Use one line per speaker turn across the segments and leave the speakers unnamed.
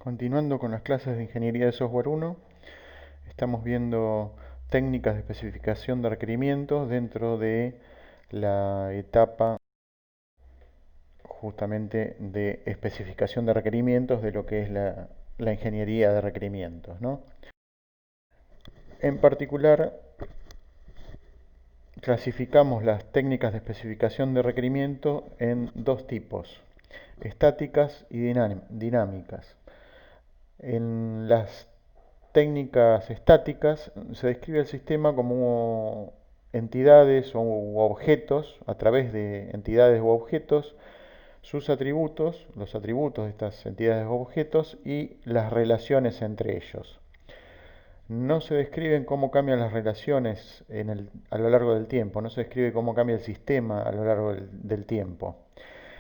Continuando con las clases de Ingeniería de Software 1, estamos viendo técnicas de especificación de requerimientos dentro de la etapa justamente de especificación de requerimientos de lo que es la ingeniería de requerimientos, ¿no? En particular, clasificamos las técnicas de especificación de requerimiento en dos tipos, estáticas y dinámicas. En las técnicas estáticas se describe el sistema como entidades u objetos, a través de entidades u objetos, sus atributos, los atributos de estas entidades u objetos y las relaciones entre ellos. No se describen cómo cambian las relaciones a lo largo del tiempo, no se describe cómo cambia el sistema a lo largo del tiempo.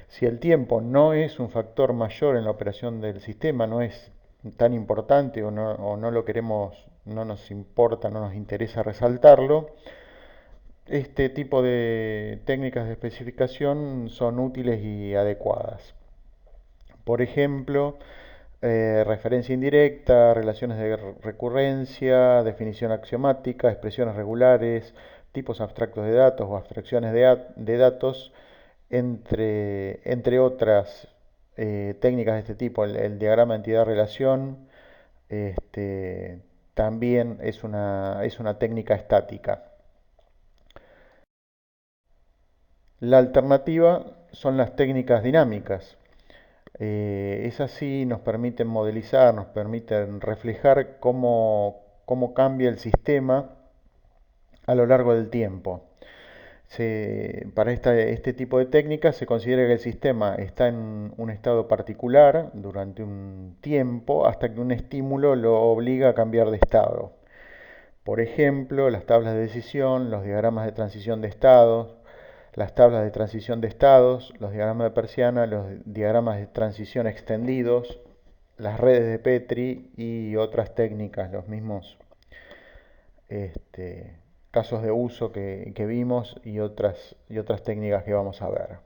Si el tiempo no es un factor mayor en la operación del sistema, no es tan importante o no lo queremos, no nos importa, no nos interesa resaltarlo, este tipo de técnicas de especificación son útiles y adecuadas. Por ejemplo, referencia indirecta, relaciones de recurrencia, definición axiomática, expresiones regulares, tipos abstractos de datos o abstracciones de datos, entre otras técnicas de este tipo. El diagrama entidad-relación también es una técnica estática. La alternativa son las técnicas dinámicas. Esas sí nos permiten modelizar, nos permiten reflejar cómo cambia el sistema a lo largo del tiempo. Para este tipo de técnicas se considera que el sistema está en un estado particular durante un tiempo hasta que un estímulo lo obliga a cambiar de estado. Por ejemplo, las tablas de decisión, los diagramas de transición de estados, las tablas de transición de estados, los diagramas de persiana, los diagramas de transición extendidos, las redes de Petri y otras técnicas, los mismos casos de uso que vimos y otras técnicas que vamos a ver.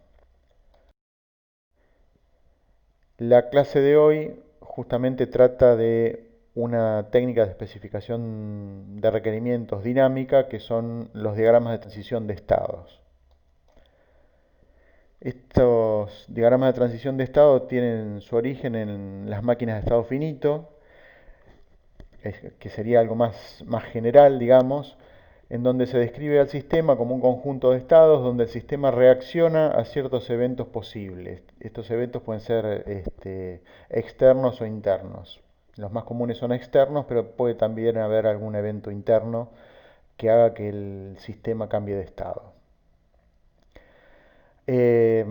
La clase de hoy justamente trata de una técnica de especificación de requerimientos dinámica que son los diagramas de transición de estados. Estos diagramas de transición de estado tienen su origen en las máquinas de estado finito, que sería algo más general, digamos, en donde se describe al sistema como un conjunto de estados donde el sistema reacciona a ciertos eventos posibles. Estos eventos pueden ser externos o internos. Los más comunes son externos, pero puede también haber algún evento interno que haga que el sistema cambie de estado. Eh,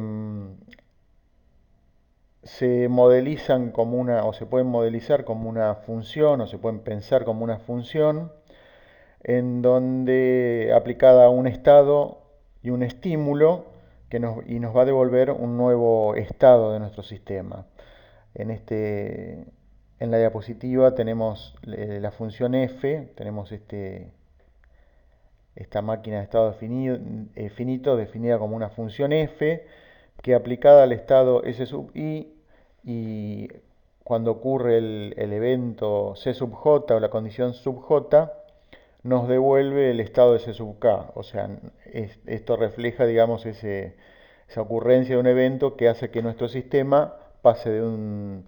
Se modelizan como o se pueden modelizar como una función, o se pueden pensar como una función, en donde aplicada a un estado y un estímulo y nos va a devolver un nuevo estado de nuestro sistema. En la diapositiva tenemos la función f, tenemos esta máquina de estado finito definida como una función f, que aplicada al estado S sub i y cuando ocurre el evento C sub j o la condición sub j, nos devuelve el estado de C sub k. O sea, esto refleja, digamos, esa ocurrencia de un evento que hace que nuestro sistema pase de un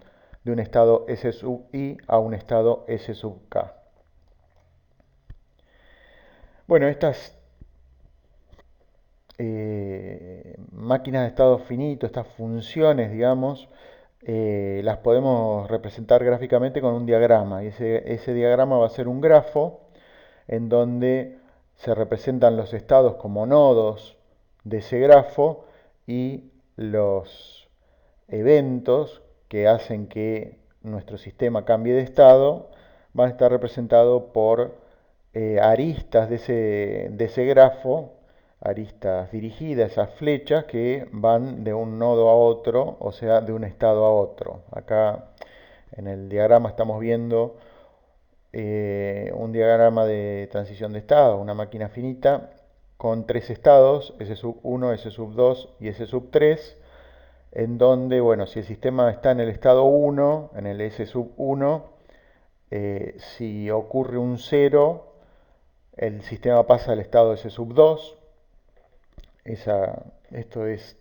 estado S sub i a un estado S sub k. Bueno, estas máquinas de estado finito, estas funciones, digamos, las podemos representar gráficamente con un diagrama. Y ese diagrama va a ser un grafo en donde se representan los estados como nodos de ese grafo y los eventos que hacen que nuestro sistema cambie de estado van a estar representados por aristas de ese grafo, aristas dirigidas, esas flechas que van de un nodo a otro, o sea, de un estado a otro. Acá en el diagrama estamos viendo un diagrama de transición de estado, una máquina finita con tres estados, S sub 1, S sub 2 y S sub 3, en donde, bueno, si el sistema está en el estado 1, en el S sub 1, si ocurre un 0, el sistema pasa al estado S sub 2. Esto es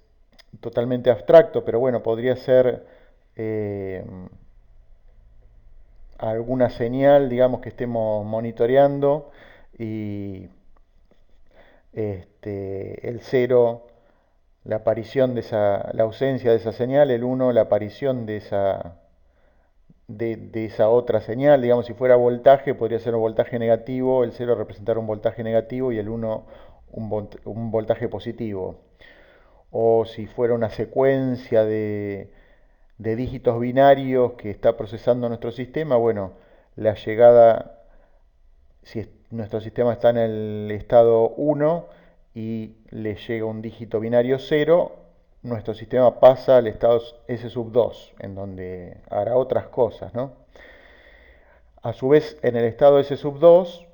totalmente abstracto, pero bueno, podría ser eh, alguna señal, digamos, que estemos monitoreando y el 0, la aparición de la ausencia de esa señal, el 1, la aparición de esa otra señal. Digamos, si fuera voltaje, podría ser un voltaje negativo, el 0 representar un voltaje negativo y el 1 un voltaje positivo. O si fuera una secuencia de dígitos binarios que está procesando nuestro sistema, bueno, la llegada, si nuestro sistema está en el estado 1 y le llega un dígito binario 0, nuestro sistema pasa al estado S sub 2, en donde hará otras cosas, ¿no? A su vez, en el estado S sub 2,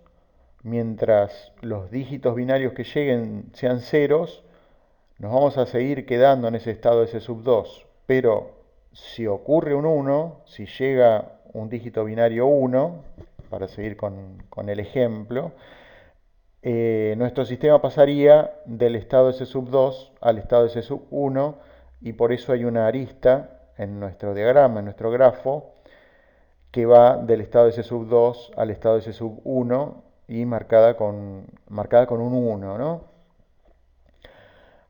mientras los dígitos binarios que lleguen sean ceros, nos vamos a seguir quedando en ese estado S sub 2. Pero si ocurre un 1, si llega un dígito binario 1, para seguir con el ejemplo, nuestro sistema pasaría del estado S sub 2 al estado S sub 1 y por eso hay una arista en nuestro diagrama, en nuestro grafo, que va del estado S sub 2 al estado S sub 1 y marcada con un 1, ¿no?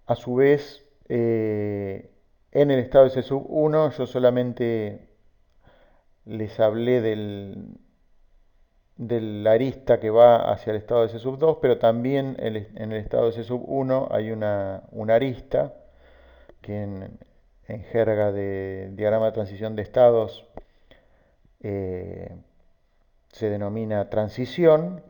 A su vez, en el estado S sub 1 yo solamente les hablé de la arista que va hacia el estado S sub 2, pero también en el estado S sub 1 hay una arista que en jerga de diagrama de transición de estados eh, se denomina transición,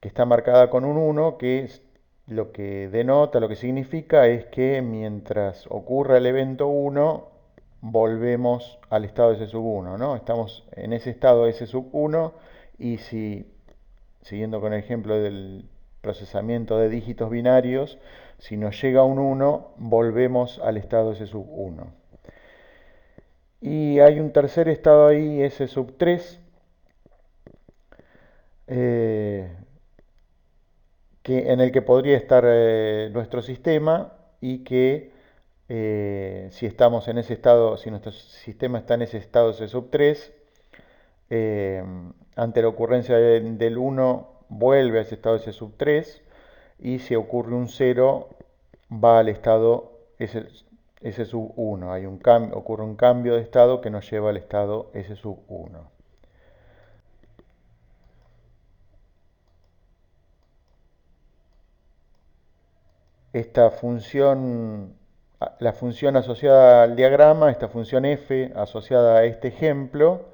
que está marcada con un 1, que es lo que denota, lo que significa es que mientras ocurra el evento 1, volvemos al estado S sub 1, ¿no? Estamos en ese estado S sub 1 y si, siguiendo con el ejemplo del procesamiento de dígitos binarios, si nos llega un 1, volvemos al estado S sub 1. Y hay un tercer estado ahí, S sub 3, eh, en el que podría estar nuestro sistema y que si estamos en ese estado, si nuestro sistema está en ese estado S sub 3, eh, ante la ocurrencia del 1 vuelve a ese estado S sub 3 y si ocurre un 0 va al estado S sub 1. Ocurre un cambio de estado que nos lleva al estado S sub 1. Esta función, la función asociada al diagrama, esta función f asociada a este ejemplo,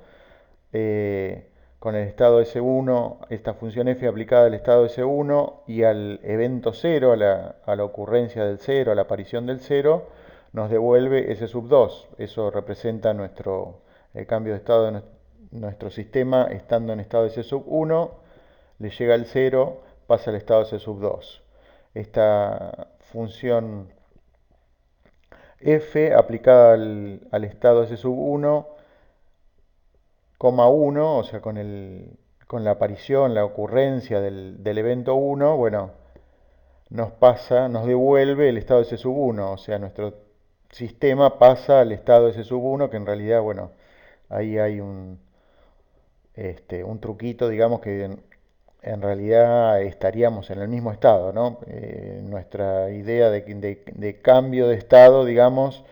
con el estado S1, esta función f aplicada al estado S1 y al evento 0, a la ocurrencia del 0, a la aparición del 0, nos devuelve S sub 2. Eso representa el cambio de estado de nuestro sistema estando en estado S sub 1, le llega al 0, pasa al estado S sub 2. Esta función f aplicada al estado S sub 1, 1, o sea, con la aparición, la ocurrencia del evento 1, bueno, nos devuelve el estado S sub 1, o sea, nuestro sistema pasa al estado S sub 1, que en realidad, bueno, ahí hay un truquito, digamos, que en realidad estaríamos en el mismo estado, ¿no? Nuestra idea de cambio de estado, digamos,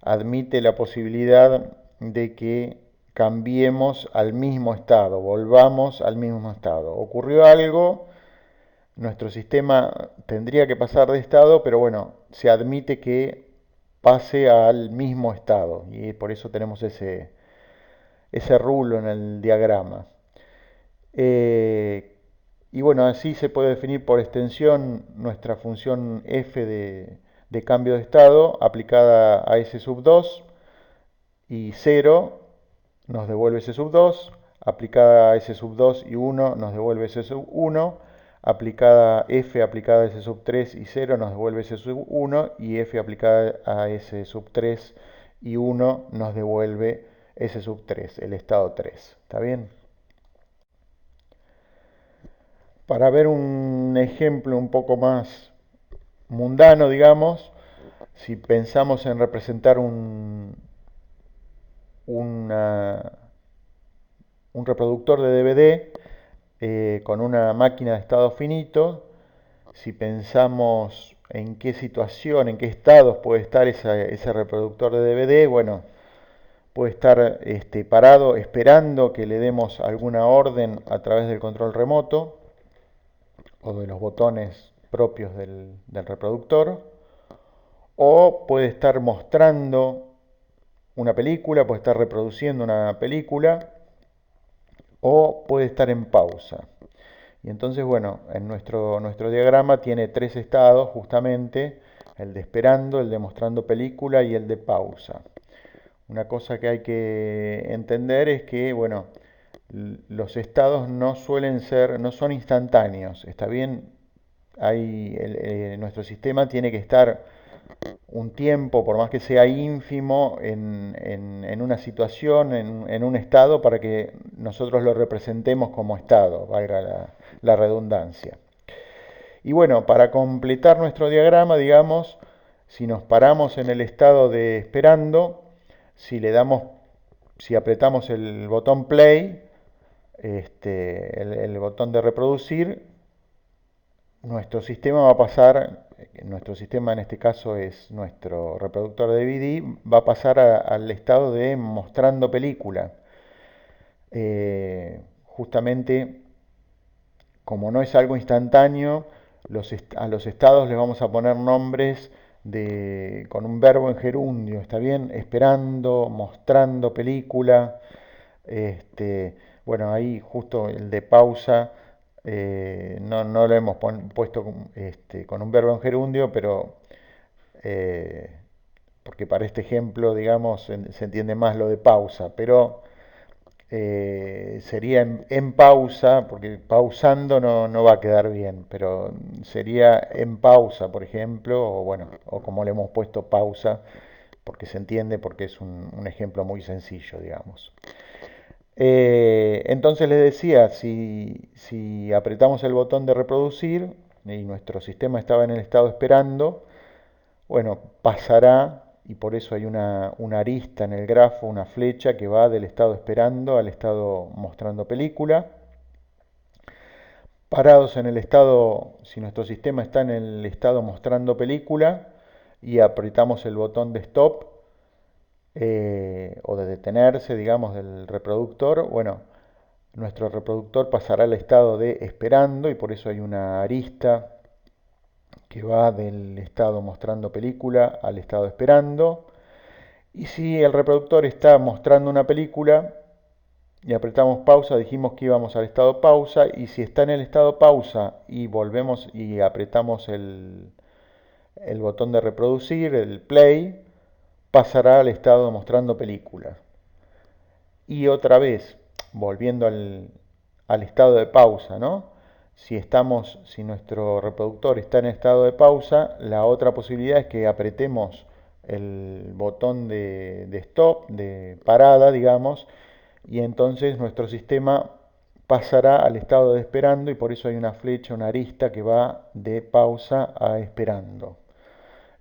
admite la posibilidad de que cambiemos al mismo estado, volvamos al mismo estado. Ocurrió algo, nuestro sistema tendría que pasar de estado, pero bueno, se admite que pase al mismo estado y por eso tenemos ese rulo en el diagrama. Eh, y bueno, así se puede definir por extensión nuestra función f de cambio de estado aplicada a S sub 2 y 0 nos devuelve S sub 2, aplicada a S sub 2 y 1 nos devuelve S sub 1, aplicada f aplicada a s sub 3 y 0 nos devuelve s sub 1 y f aplicada a s sub 3 y 1 nos devuelve s sub 3, el estado 3. ¿Está bien? Para ver un ejemplo un poco más mundano, digamos, si pensamos en representar una- un reproductor de DVD con una máquina de estado finito, si pensamos en qué situación, en qué estados puede estar ese reproductor de DVD, bueno, puede estar parado esperando que le demos alguna orden a través del control remoto o de los botones propios del reproductor, o puede estar mostrando una película, puede estar reproduciendo una película, o puede estar en pausa. Y entonces, bueno, en nuestro diagrama tiene tres estados justamente, el de esperando, el de mostrando película y el de pausa. Una cosa que hay que entender es que, bueno, los estados no suelen ser, no son instantáneos. Está bien, nuestro sistema tiene que estar un tiempo, por más que sea ínfimo, en una situación, en un estado, para que nosotros lo representemos como estado, valga la redundancia. Y bueno, para completar nuestro diagrama, digamos, si nos paramos en el estado de esperando, si le damos, si apretamos el botón play, el botón de reproducir, nuestro sistema va a pasar, nuestro sistema en este caso es nuestro reproductor de DVD, va a pasar al estado de mostrando película. Justamente, como no es algo instantáneo, a los estados les vamos a poner nombres con un verbo en gerundio, ¿está bien? Esperando, mostrando película. Bueno, ahí justo el de pausa no lo hemos puesto con un verbo en gerundio, pero eh, porque para este ejemplo, digamos, se entiende más lo de pausa, pero sería en pausa, porque pausando no va a quedar bien, pero sería en pausa, por ejemplo, o bueno, o como le hemos puesto pausa, porque se entiende, porque es un ejemplo muy sencillo, digamos. Entonces les decía, si apretamos el botón de reproducir y nuestro sistema estaba en el estado esperando, bueno, pasará, y por eso hay una arista en el grafo, una flecha que va del estado esperando al estado mostrando película. Parados en el estado, si nuestro sistema está en el estado mostrando película y apretamos el botón de stop o de detenerse, digamos, del reproductor, bueno, nuestro reproductor pasará al estado de esperando y por eso hay una arista que va del estado mostrando película al estado esperando. Y si el reproductor está mostrando una película y apretamos pausa, dijimos que íbamos al estado pausa. Y si está en el estado pausa y volvemos y apretamos el botón de reproducir, el play, pasará al estado mostrando película. Y otra vez, volviendo al estado de pausa, ¿no? Si nuestro reproductor está en estado de pausa, la otra posibilidad es que apretemos el botón de stop, de parada, digamos, y entonces nuestro sistema pasará al estado de esperando y por eso hay una flecha, una arista que va de pausa a esperando.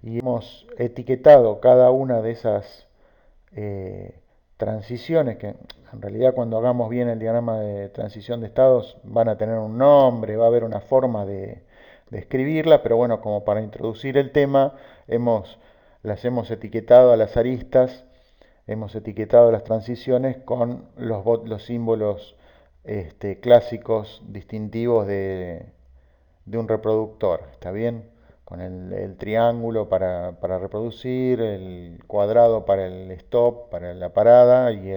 Y hemos etiquetado cada una de esas transiciones, que en realidad cuando hagamos bien el diagrama de transición de estados van a tener un nombre, va a haber una forma de escribirla, pero bueno, como para introducir el tema, las hemos etiquetado a las aristas, hemos etiquetado las transiciones con los símbolos clásicos distintivos de un reproductor, ¿está bien? Con el triángulo para reproducir, el cuadrado para el stop, para la parada y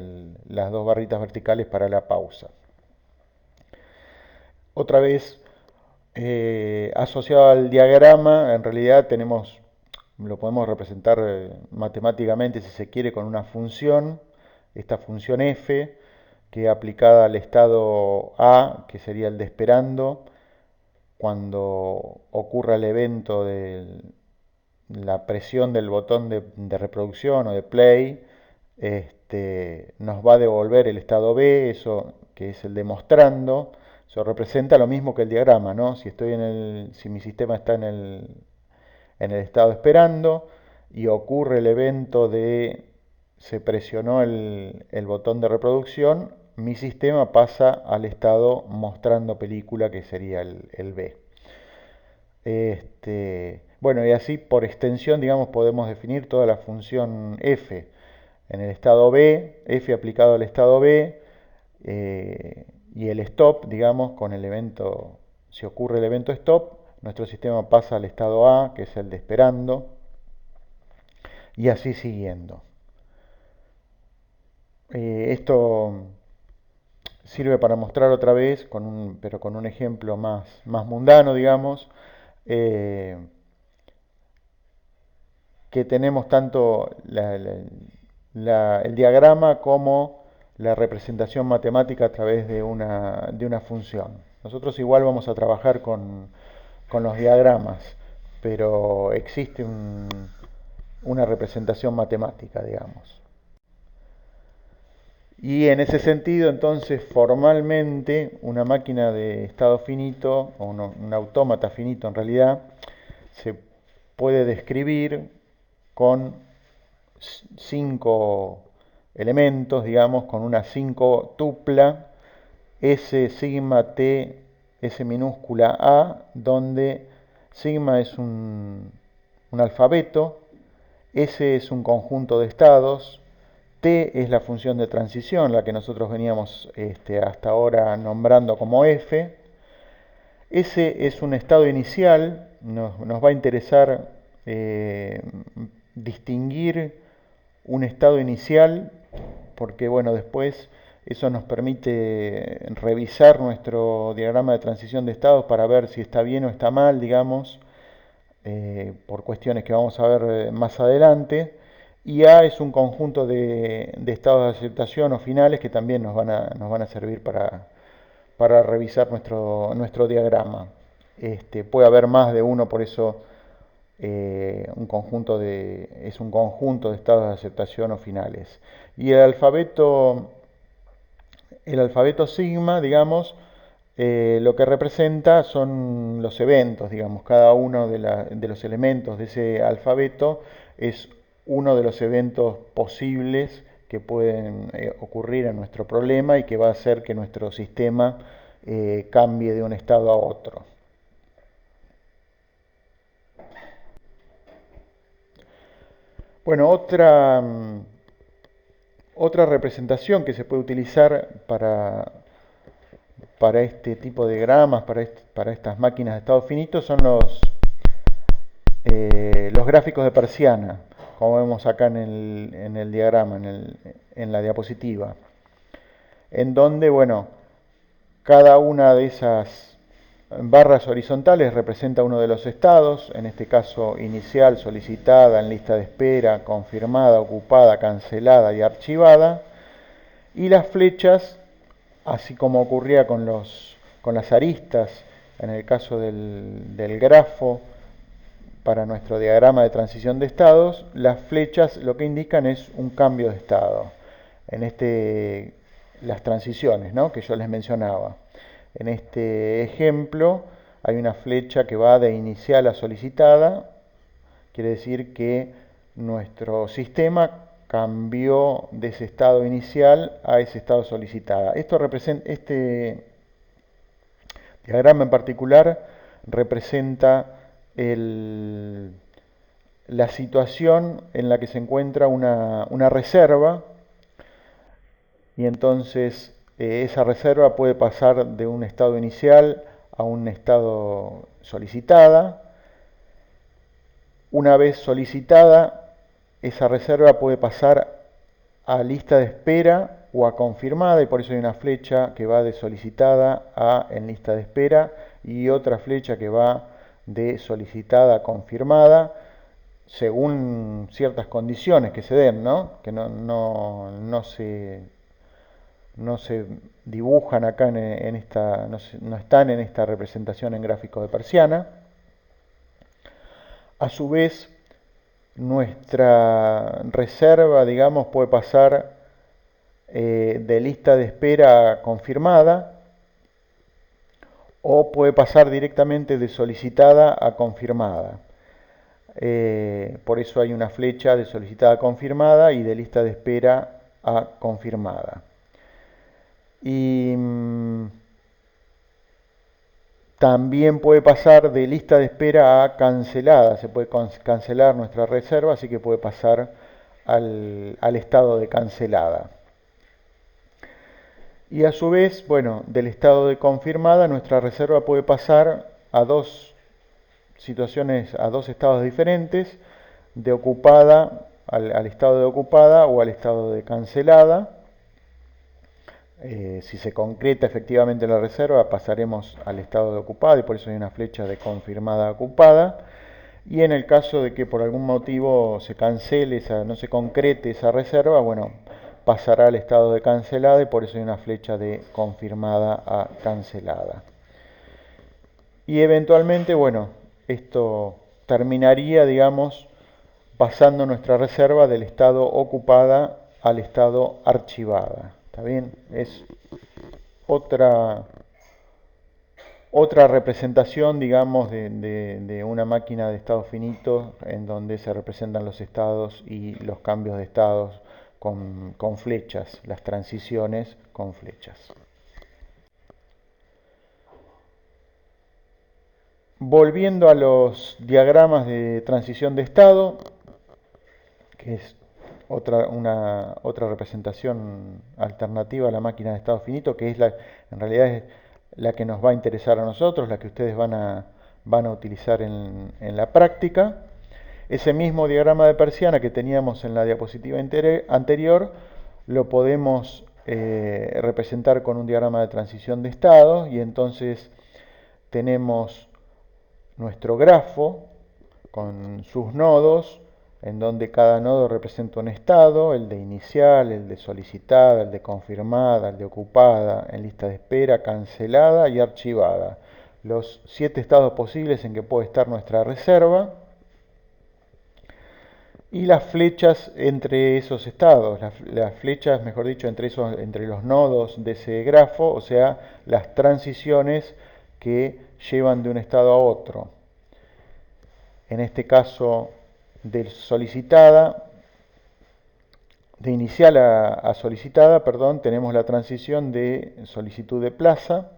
las dos barritas verticales para la pausa. Otra vez, asociado al diagrama, en realidad lo podemos representar matemáticamente si se quiere con una función, esta función f, que aplicada al estado A, que sería el de esperando, cuando ocurra el evento de la presión del botón de reproducción o de play, nos va a devolver el estado B, eso que es el de mostrando. Eso representa lo mismo que el diagrama, ¿no? Si mi sistema está en el estado esperando y ocurre el evento de se presionó el botón de reproducción, mi sistema pasa al estado mostrando película, que sería el B. Bueno, y así por extensión, digamos, podemos definir toda la función f en el estado B, f aplicado al estado B, y el stop, digamos, con el evento, si ocurre el evento stop, nuestro sistema pasa al estado A, que es el de esperando, y así siguiendo. Esto sirve para mostrar otra vez, pero con un ejemplo más mundano, digamos, que tenemos tanto el diagrama como la representación matemática a través de una función. Nosotros igual vamos a trabajar con los diagramas, pero existe una representación matemática, digamos. Y en ese sentido, entonces, formalmente, una máquina de estado finito, o un autómata finito en realidad, se puede describir con 5 elementos, digamos, con una 5 tupla, S sigma T, S minúscula A, donde sigma es un alfabeto, S es un conjunto de estados, T es la función de transición, la que nosotros veníamos hasta ahora nombrando como F. S es un estado inicial, nos va a interesar distinguir un estado inicial, porque bueno, después eso nos permite revisar nuestro diagrama de transición de estados para ver si está bien o está mal, digamos, por cuestiones que vamos a ver más adelante. Y A es un conjunto de estados de aceptación o finales que también nos van a servir para revisar nuestro diagrama. Puede haber más de uno, por eso es un conjunto de estados de aceptación o finales. Y el alfabeto sigma, digamos, lo que representa son los eventos, digamos, cada uno de los elementos de ese alfabeto es uno de los eventos posibles que pueden ocurrir en nuestro problema y que va a hacer que nuestro sistema cambie de un estado a otro. Bueno, otra representación que se puede utilizar para este tipo de diagramas, para estas máquinas de estado finito, son los gráficos de persiana, como vemos acá en el diagrama, en la diapositiva, en donde, bueno, cada una de esas barras horizontales representa uno de los estados, en este caso inicial, solicitada, en lista de espera, confirmada, ocupada, cancelada y archivada, y las flechas, así como ocurría con las aristas, en el caso del grafo, para nuestro diagrama de transición de estados, las flechas lo que indican es un cambio de estado. Las transiciones, ¿no?, que yo les mencionaba. En este ejemplo hay una flecha que va de inicial a solicitada, quiere decir que nuestro sistema cambió de ese estado inicial a ese estado solicitada. Este diagrama en particular representa la situación en la que se encuentra una reserva, y entonces esa reserva puede pasar de un estado inicial a un estado solicitada. Una vez solicitada, esa reserva puede pasar a lista de espera o a confirmada, y por eso hay una flecha que va de solicitada a en lista de espera y otra flecha que va de solicitada a confirmada, según ciertas condiciones que se den, ¿no? Que no se no se dibujan acá en esta, no están en esta representación en gráfico de persiana. A su vez, nuestra reserva, digamos, puede pasar de lista de espera a confirmada o puede pasar directamente de solicitada a confirmada. Por eso hay una flecha de solicitada a confirmada y de lista de espera a confirmada. Y también puede pasar de lista de espera a cancelada. Se puede cancelar nuestra reserva, así que puede pasar al estado de cancelada. Y a su vez, bueno, del estado de confirmada, nuestra reserva puede pasar a dos situaciones, a dos estados diferentes, de ocupada al estado de ocupada o al estado de cancelada. Si se concreta efectivamente la reserva, pasaremos al estado de ocupada y por eso hay una flecha de confirmada a ocupada. Y en el caso de que por algún motivo se cancele, no se concrete esa reserva, bueno, pasará al estado de cancelada y por eso hay una flecha de confirmada a cancelada. Y eventualmente, bueno, esto terminaría, digamos, pasando nuestra reserva del estado ocupada al estado archivada. ¿Está bien? Es otra, otra representación, digamos, de una máquina de estado finito en donde se representan los estados y los cambios de estados con flechas, las transiciones con flechas. Volviendo a los diagramas de transición de estado, que es otra representación alternativa a la máquina de estado finito, que es en realidad es la que nos va a interesar a nosotros, la que ustedes van a utilizar en la práctica. Ese mismo diagrama de persiana que teníamos en la diapositiva anterior, lo podemos representar con un diagrama de transición de estado, y entonces tenemos nuestro grafo con sus nodos, en donde cada nodo representa un estado, el de inicial, el de solicitada, el de confirmada, el de ocupada, en lista de espera, cancelada y archivada. Los 7 estados posibles en que puede estar nuestra reserva y las flechas entre esos estados, las flechas, mejor dicho, entre los nodos de ese grafo, o sea, las transiciones que llevan de un estado a otro. En este caso, de solicitada, de inicial a solicitada, perdón, tenemos la transición de solicitud de plaza,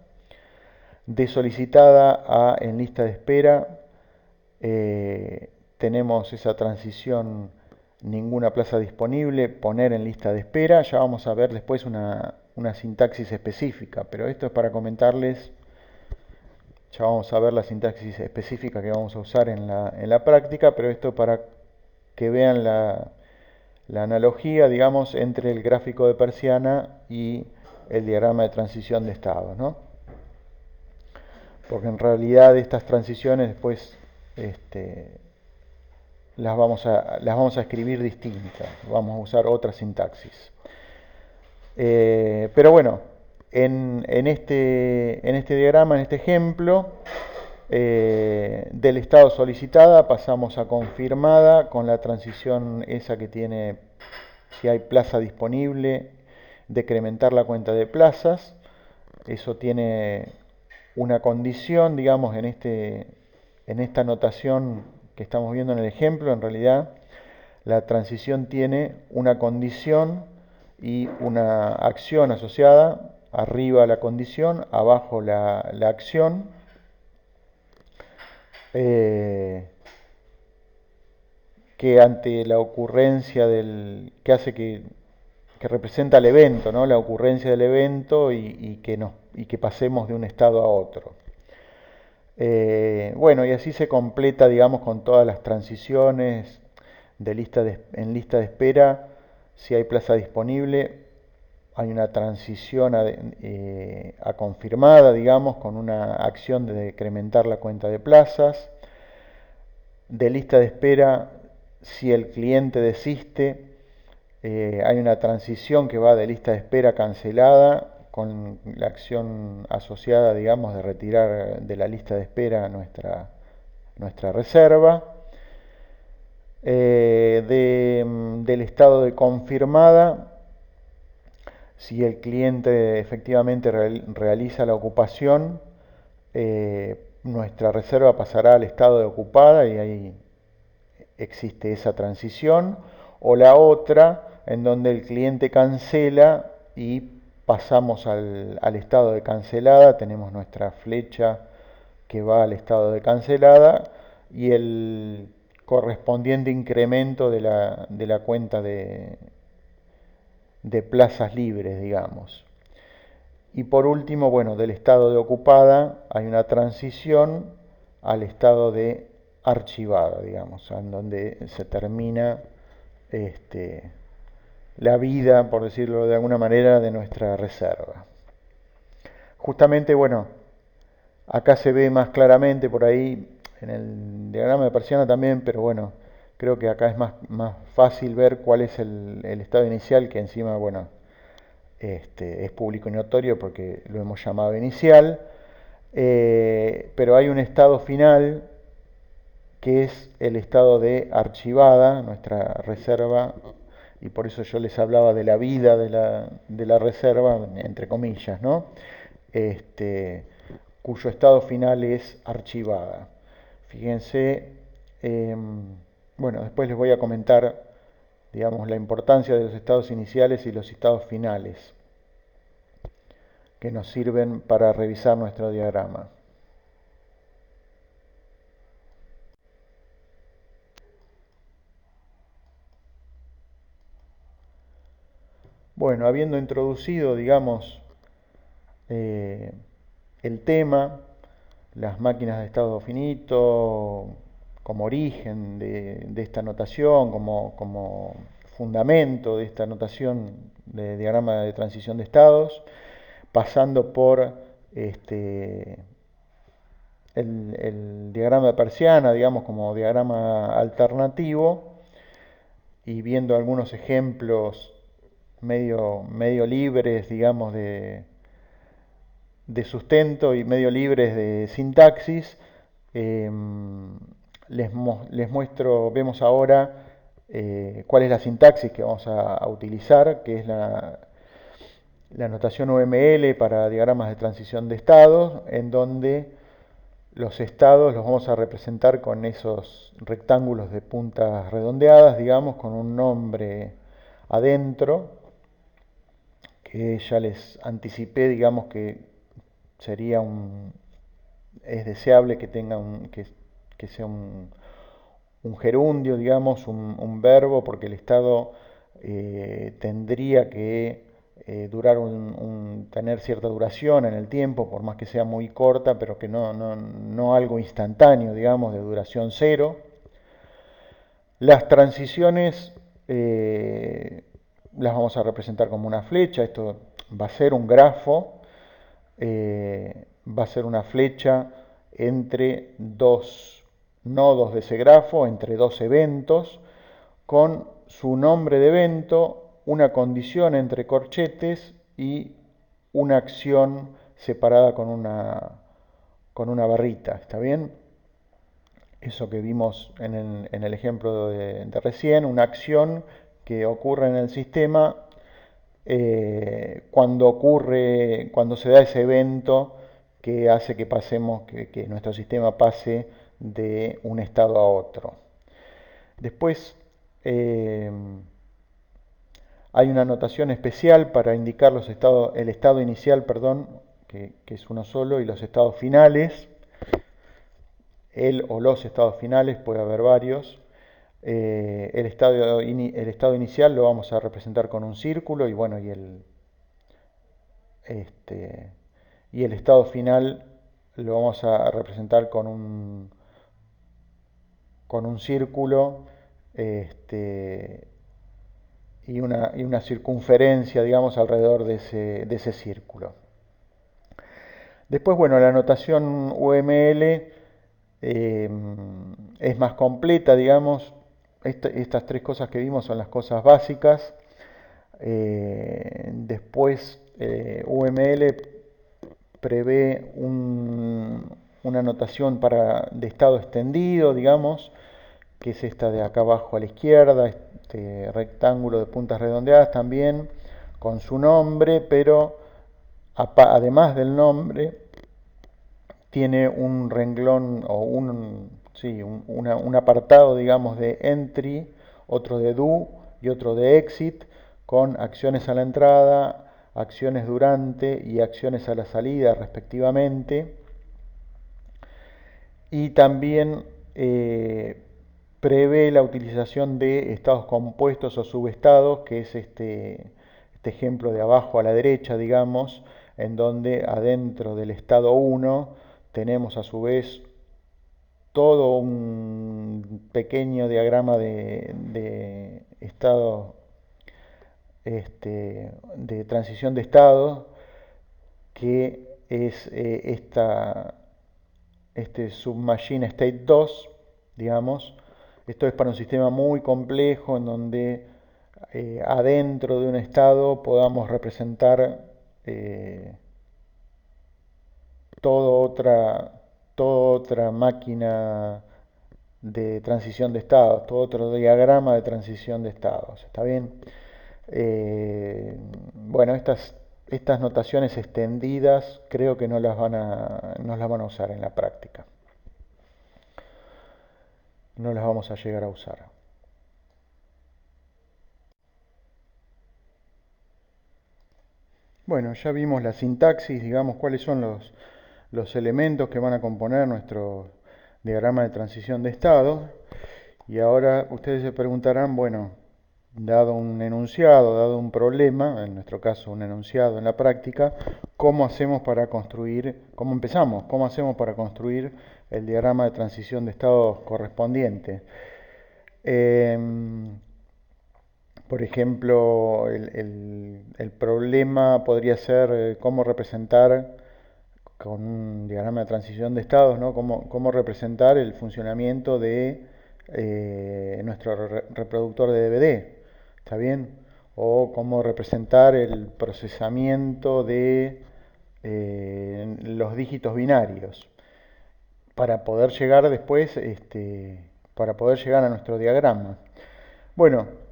de solicitada a en lista de espera, tenemos esa transición ninguna plaza disponible, poner en lista de espera. Ya vamos a ver después una sintaxis específica, pero esto es para comentarles. Ya vamos a ver la sintaxis específica que vamos a usar en la práctica, pero esto para que vean la analogía, digamos, entre el gráfico de persiana y el diagrama de transición de estados, ¿no? Porque en realidad estas transiciones después las vamos a escribir distintas, vamos a usar otra sintaxis. Pero bueno, en este diagrama, en este ejemplo, del estado solicitada pasamos a confirmada con la transición esa que tiene, si hay plaza disponible, decrementar la cuenta de plazas. Eso tiene una condición, digamos, en esta notación que estamos viendo en el ejemplo. En realidad la transición tiene una condición y una acción asociada, arriba la condición, abajo la acción. Que ante la ocurrencia que hace que representa el evento, ¿no? La ocurrencia del evento y que pasemos de un estado a otro. Bueno, y así se completa, digamos, con todas las transiciones en lista de espera. Si hay plaza disponible, hay una transición a confirmada, digamos, con una acción de decrementar la cuenta de plazas. De lista de espera, si el cliente desiste, hay una transición que va de lista de espera cancelada con la acción asociada, digamos, de retirar de la lista de espera nuestra reserva. Del estado de confirmada, si el cliente efectivamente realiza la ocupación, nuestra reserva pasará al estado de ocupada y ahí existe esa transición. O la otra, en donde el cliente cancela y pasamos al estado de cancelada, tenemos nuestra flecha que va al estado de cancelada y el correspondiente incremento de la cuenta de plazas libres, digamos. Y por último, bueno, del estado de ocupada hay una transición al estado de archivada, digamos, en donde se termina la vida, por decirlo de alguna manera, de nuestra reserva. Justamente, bueno, acá se ve más claramente por ahí, en el diagrama de persiana también, pero bueno, creo que acá es más fácil ver cuál es el estado inicial, que encima, bueno, es público y notorio porque lo hemos llamado inicial, pero hay un estado final que es el estado de archivada, nuestra reserva, y por eso yo les hablaba de la vida de la reserva, entre comillas, ¿no? Cuyo estado final es archivada. Fíjense, bueno, después les voy a comentar, digamos, la importancia de los estados iniciales y los estados finales que nos sirven para revisar nuestro diagrama. Bueno, habiendo introducido, digamos, el tema, las máquinas de estado finito, como origen de esta notación, como fundamento de esta notación de diagrama de transición de estados, pasando por el diagrama de persiana, digamos, como diagrama alternativo, y viendo algunos ejemplos medio libres, digamos, de sustento y medio libres de sintaxis, eh, les muestro, vemos ahora cuál es la sintaxis que vamos a utilizar, que es la notación UML para diagramas de transición de estados, en donde los estados los vamos a representar con esos rectángulos de puntas redondeadas, digamos, con un nombre adentro, que ya les anticipé, digamos, que sería es deseable que tenga que sea un gerundio, digamos, un verbo, porque el estado tendría que tener cierta duración en el tiempo, por más que sea muy corta, pero que no algo instantáneo, digamos, de duración cero. Las transiciones las vamos a representar como una flecha, esto va a ser un grafo, va a ser una flecha entre dos nodos de ese grafo, entre dos eventos, con su nombre de evento, una condición entre corchetes y una acción separada con una barrita, ¿está bien? Eso que vimos en el ejemplo de recién, una acción que ocurre en el sistema cuando se da ese evento que hace que que nuestro sistema pase de un estado a otro. Después hay una notación especial para indicar el estado inicial, perdón, que es uno solo, y los estados finales. El o los estados finales, puede haber varios. El estado inicial lo vamos a representar con un círculo y bueno, y el estado final lo vamos a representar con un círculo y una circunferencia, digamos, alrededor de ese círculo. Después, bueno, la notación UML es más completa, digamos. Estas tres cosas que vimos son las cosas básicas. Después, UML prevé una notación de estado extendido, digamos, que es esta de acá abajo a la izquierda, este rectángulo de puntas redondeadas también, con su nombre, pero además del nombre, tiene un renglón o sí, un apartado, digamos, de entry, otro de do y otro de exit, con acciones a la entrada, acciones durante y acciones a la salida, respectivamente. Y también prevé la utilización de estados compuestos o subestados, que es este ejemplo de abajo a la derecha, digamos, en donde adentro del estado 1 tenemos a su vez todo un pequeño diagrama de estado, de transición de estado, que es este Submachine State 2, digamos. Esto es para un sistema muy complejo en donde adentro de un estado podamos representar eh, toda otra, toda otra máquina de transición de estados, todo otro diagrama de transición de estados. ¿Está bien? Bueno, estas notaciones extendidas creo que no las van a usar en la práctica. No las vamos a llegar a usar. Bueno, ya vimos la sintaxis, digamos, cuáles son los elementos que van a componer nuestro diagrama de transición de estado. Y ahora ustedes se preguntarán, bueno, dado un enunciado, dado un problema, en nuestro caso un enunciado en la práctica, ¿cómo hacemos para construir, cómo empezamos, cómo hacemos para construir el diagrama de transición de estado correspondiente? Por ejemplo, el problema podría ser cómo representar con un diagrama de transición de estados, ¿no? Cómo representar el funcionamiento de nuestro reproductor de DVD, ¿está bien? O cómo representar el procesamiento de los dígitos binarios para poder llegar después, para poder llegar a nuestro diagrama. Bueno,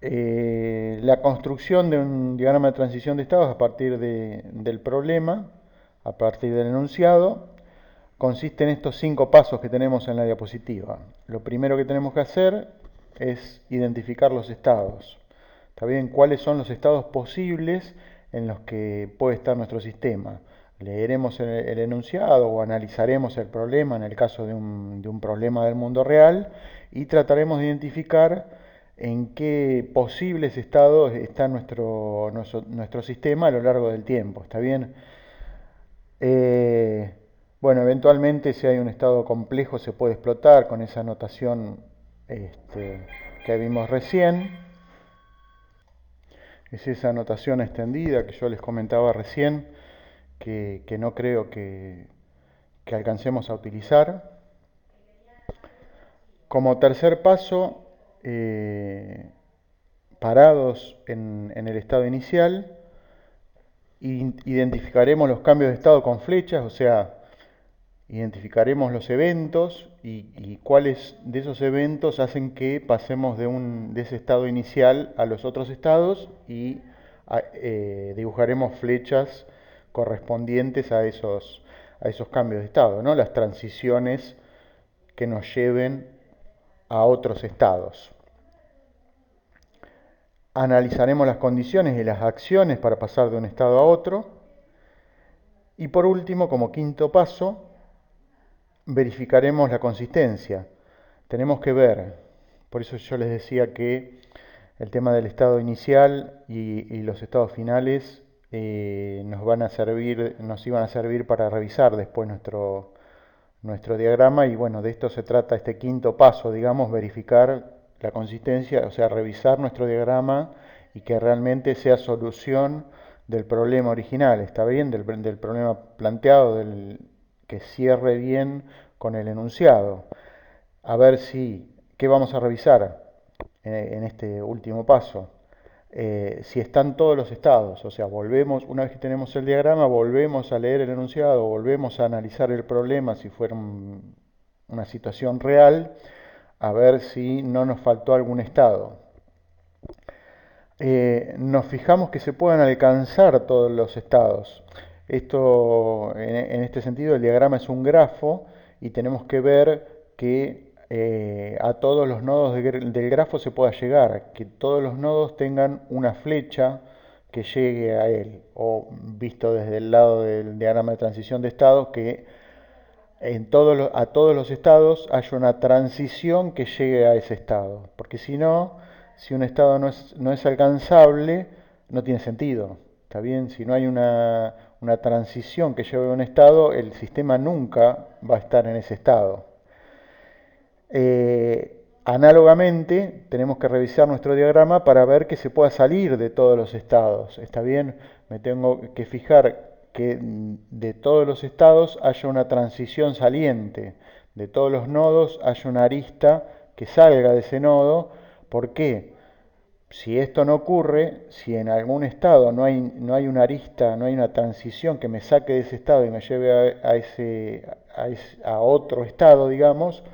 la construcción de un diagrama de transición de estados a partir del problema, a partir del enunciado, consiste en estos 5 pasos que tenemos en la diapositiva. Lo primero que tenemos que hacer es identificar los estados. ¿Está bien? ¿Cuáles son los estados posibles en los que puede estar nuestro sistema? Leeremos el enunciado o analizaremos el problema en el caso de un problema del mundo real y trataremos de identificar en qué posibles estados está nuestro sistema a lo largo del tiempo. ¿Está bien? Bueno, eventualmente si hay un estado complejo se puede explotar con esa notación que vimos recién. Es esa notación extendida que yo les comentaba recién, que no creo que alcancemos a utilizar. Como tercer paso, parados en el estado inicial, identificaremos los cambios de estado con flechas, o sea, identificaremos los eventos y cuáles de esos eventos hacen que pasemos de ese estado inicial a los otros estados y dibujaremos flechas correspondientes a esos cambios de estado, ¿no? Las transiciones que nos lleven a otros estados. Analizaremos las condiciones y las acciones para pasar de un estado a otro. Y por último, como quinto paso, verificaremos la consistencia. Tenemos que ver, por eso yo les decía que el tema del estado inicial y los estados finales nos iban a servir para revisar después nuestro diagrama y bueno, de esto se trata este quinto paso, digamos, verificar la consistencia, o sea, revisar nuestro diagrama y que realmente sea solución del problema original, ¿está bien? Del problema planteado, que cierre bien con el enunciado. A ver si, ¿qué vamos a revisar en este último paso? si están todos los estados. O sea, volvemos, una vez que tenemos el diagrama, volvemos a leer el enunciado, volvemos a analizar el problema si fuera una situación real, a ver si no nos faltó algún estado. Nos fijamos que se puedan alcanzar todos los estados. Esto, en este sentido, el diagrama es un grafo y tenemos que ver que a todos los nodos del grafo se pueda llegar, que todos los nodos tengan una flecha que llegue a él, o visto desde el lado del diagrama de transición de estados, que a todos los estados haya una transición que llegue a ese estado, porque si no, si un estado no es alcanzable, no tiene sentido. ¿Está bien? Si no hay una transición que lleve a un estado, el sistema nunca va a estar en ese estado. Análogamente, tenemos que revisar nuestro diagrama para ver que se pueda salir de todos los estados. ¿Está bien? Me tengo que fijar que de todos los estados haya una transición saliente, de todos los nodos haya una arista que salga de ese nodo. ¿Por qué? Si esto no ocurre, si en algún estado no hay una arista, no hay una transición que me saque de ese estado y me lleve a otro estado, digamos,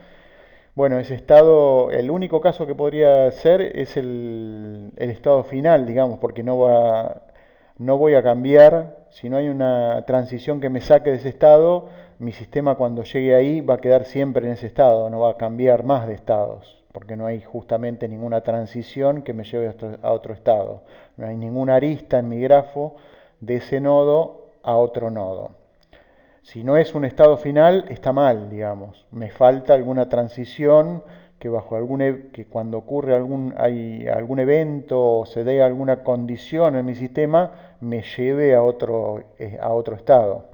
bueno, ese estado, el único caso que podría ser es el estado final, digamos, porque no voy a cambiar, si no hay una transición que me saque de ese estado, mi sistema cuando llegue ahí va a quedar siempre en ese estado, no va a cambiar más de estados, porque no hay justamente ninguna transición que me lleve a otro estado. No hay ninguna arista en mi grafo de ese nodo a otro nodo. Si no es un estado final, está mal, digamos. Me falta alguna transición que cuando ocurre hay algún evento o se dé alguna condición en mi sistema, me lleve a otro estado.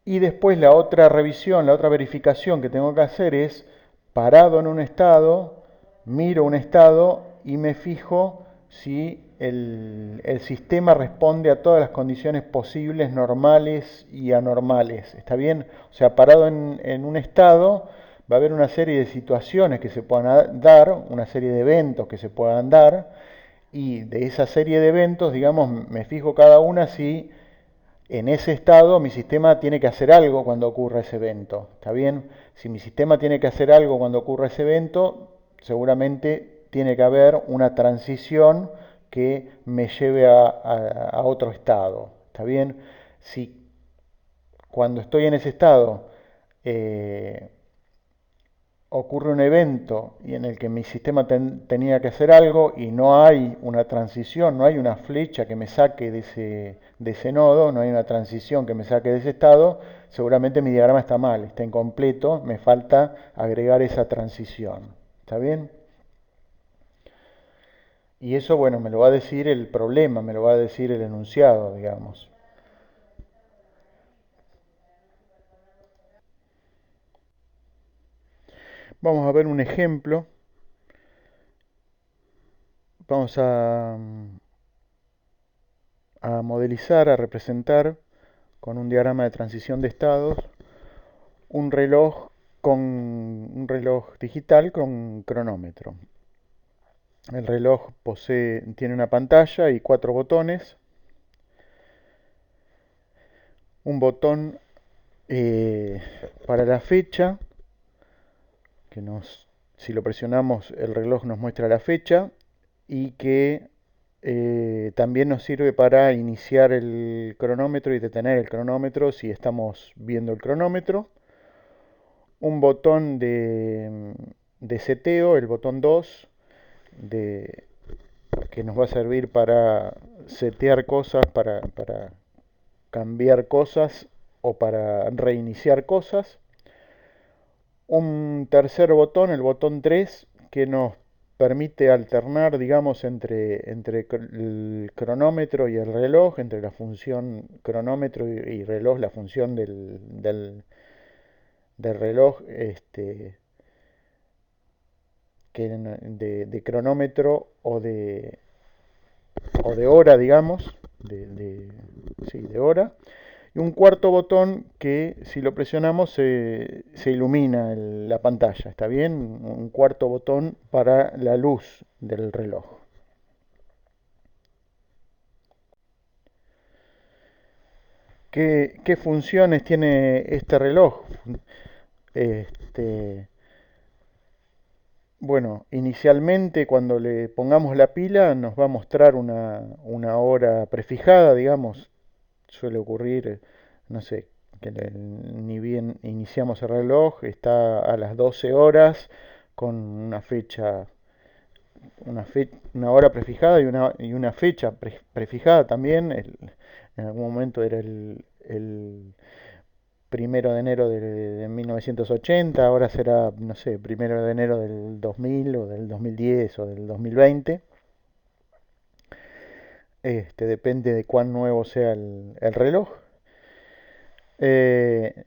Y después la otra revisión, la otra verificación que tengo que hacer es, parado en un estado, miro un estado y me fijo si el sistema responde a todas las condiciones posibles, normales y anormales. ¿Está bien? O sea, parado en un estado va a haber una serie de situaciones que se puedan dar, una serie de eventos que se puedan dar, y de esa serie de eventos, digamos, me fijo cada una si en ese estado mi sistema tiene que hacer algo cuando ocurra ese evento. ¿Está bien? Si mi sistema tiene que hacer algo cuando ocurra ese evento, seguramente tiene que haber una transición que me lleve a otro estado. ¿Está bien? Si cuando estoy en ese estado eh, ocurre un evento y en el que mi sistema tenía que hacer algo y no hay una transición, no hay una flecha que me saque de ese nodo, no hay una transición que me saque de ese estado, seguramente mi diagrama está mal, está incompleto, me falta agregar esa transición. ¿Está bien? Y eso, bueno, me lo va a decir el problema, me lo va a decir el enunciado, digamos. Vamos a ver un ejemplo. Vamos a modelizar, a representar con un diagrama de transición de estados un reloj un reloj digital con cronómetro. El reloj tiene una pantalla y 4 botones. Un botón para la fecha, si lo presionamos, el reloj nos muestra la fecha y que también nos sirve para iniciar el cronómetro y detener el cronómetro si estamos viendo el cronómetro. Un botón de seteo, el botón 2, que nos va a servir para setear cosas, para cambiar cosas o para reiniciar cosas. Un tercer botón, el botón 3, que nos permite alternar, digamos, entre el cronómetro y el reloj, entre la función cronómetro y reloj, la función del reloj de cronómetro o de hora, digamos, sí, de hora. Y y un cuarto botón que si lo presionamos se ilumina la pantalla, ¿está bien? Un cuarto botón para la luz del reloj. ¿Qué funciones tiene este reloj? Este, bueno, inicialmente cuando le pongamos la pila nos va a mostrar una hora prefijada, digamos. Suele ocurrir, no sé, que ni bien iniciamos el reloj, está a las 12 horas con una hora prefijada y una fecha prefijada también. En algún momento era el 1 de enero de 1980, ahora será, no sé, 1 de enero del 2000 o del 2010 o del 2020. Depende de cuán nuevo sea el reloj.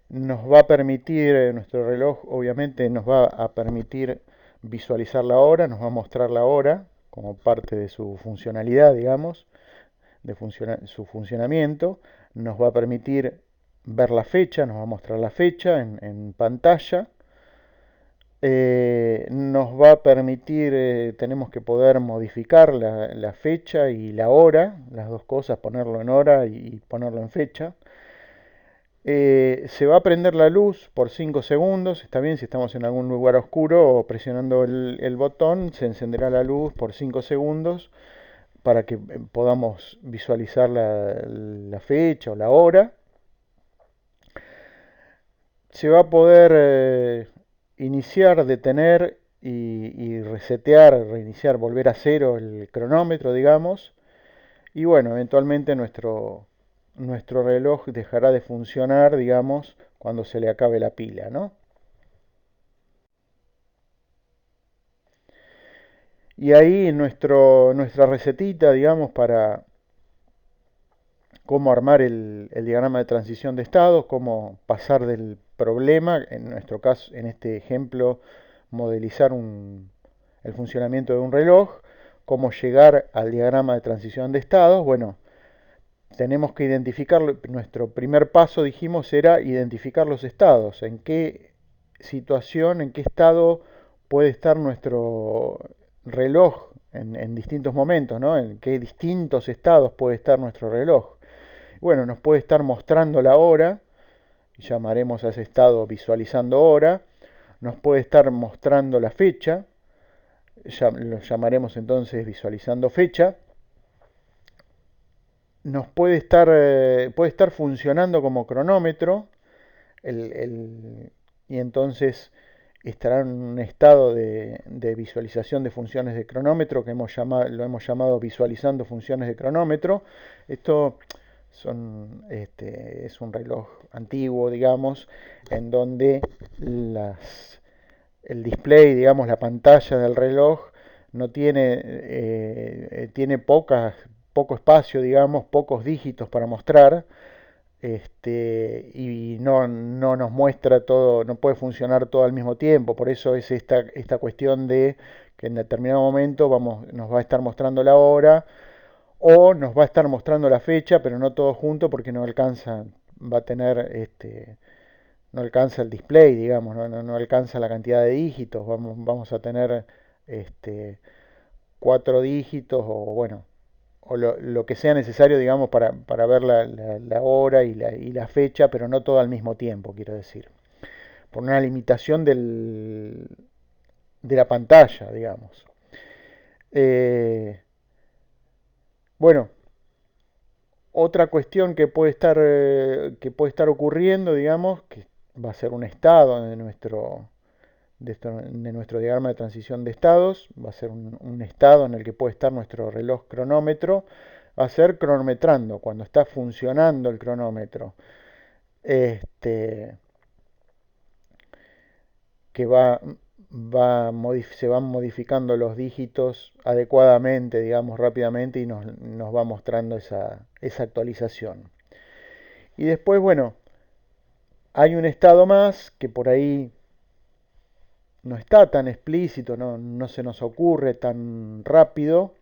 Nos va a permitir, nuestro reloj obviamente nos va a permitir visualizar la hora, nos va a mostrar la hora como parte de su funcionalidad, digamos, de su funcionamiento, nos va a permitir ver la fecha, nos va a mostrar la fecha en pantalla, nos va a permitir, tenemos que poder modificar la fecha y la hora, las dos cosas, ponerlo en hora y ponerlo en fecha. Se va a prender la luz por 5 segundos, está bien, si estamos en algún lugar oscuro o presionando el botón, se encenderá la luz por 5 segundos para que podamos visualizar la fecha o la hora. Se va a poder iniciar, detener y resetear, reiniciar, volver a cero el cronómetro, digamos. Y bueno, eventualmente nuestro reloj dejará de funcionar, digamos, cuando se le acabe la pila, ¿no? Y ahí nuestra recetita, digamos, para cómo armar el diagrama de transición de estados, cómo pasar del problema, en nuestro caso, en este ejemplo, modelizar el funcionamiento de un reloj, cómo llegar al diagrama de transición de estados. Bueno, tenemos que identificarlo. Nuestro primer paso, dijimos, era identificar los estados, en qué situación, en qué estado puede estar nuestro reloj en distintos momentos, ¿no? En qué distintos estados puede estar nuestro reloj. Bueno, nos puede estar mostrando la hora, llamaremos a ese estado visualizando hora, nos puede estar mostrando la fecha, lo llamaremos entonces visualizando fecha, puede estar funcionando como cronómetro, y entonces estará en un estado de visualización de funciones de cronómetro que lo hemos llamado visualizando funciones de cronómetro. Esto es un reloj antiguo, digamos, en donde el display, digamos, la pantalla del reloj no tiene poco espacio, digamos, pocos dígitos para mostrar, y no nos muestra todo, no puede funcionar todo al mismo tiempo. Por eso es esta cuestión de que en determinado momento nos va a estar mostrando la hora o nos va a estar mostrando la fecha, pero no todo junto porque no alcanza, va a tener no alcanza el display, digamos, no alcanza la cantidad de dígitos. Vamos a tener este, 4 dígitos o bueno, o lo que sea necesario, digamos, para ver la hora y la fecha, pero no todo al mismo tiempo, quiero decir. Por una limitación de la pantalla, digamos. Eh, bueno, otra cuestión que puede estar ocurriendo, digamos, que va a ser un estado de nuestro diagrama de transición de estados, va a ser un estado en el que puede estar nuestro reloj cronómetro, va a ser cronometrando, cuando está funcionando el cronómetro, este, que se van modificando los dígitos adecuadamente, digamos, rápidamente y nos va mostrando esa actualización. Y después, bueno, hay un estado más que por ahí no está tan explícito, no se nos ocurre tan rápido,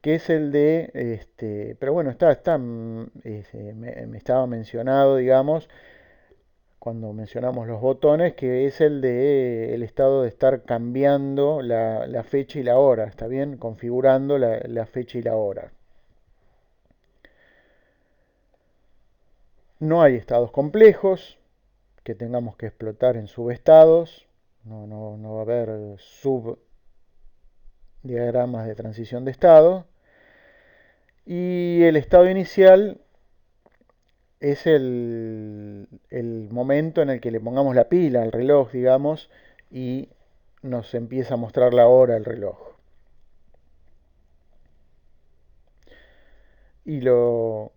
que es el de, pero bueno, está, me estaba mencionado, digamos, cuando mencionamos los botones, que es el de el estado de estar cambiando la fecha y la hora, ¿está bien? Configurando la fecha y la hora. No hay estados complejos que tengamos que explotar en subestados, no va a haber subdiagramas de transición de estado. Y el estado inicial es el momento en el que le pongamos la pila al reloj, digamos, y nos empieza a mostrar la hora el reloj. Y lo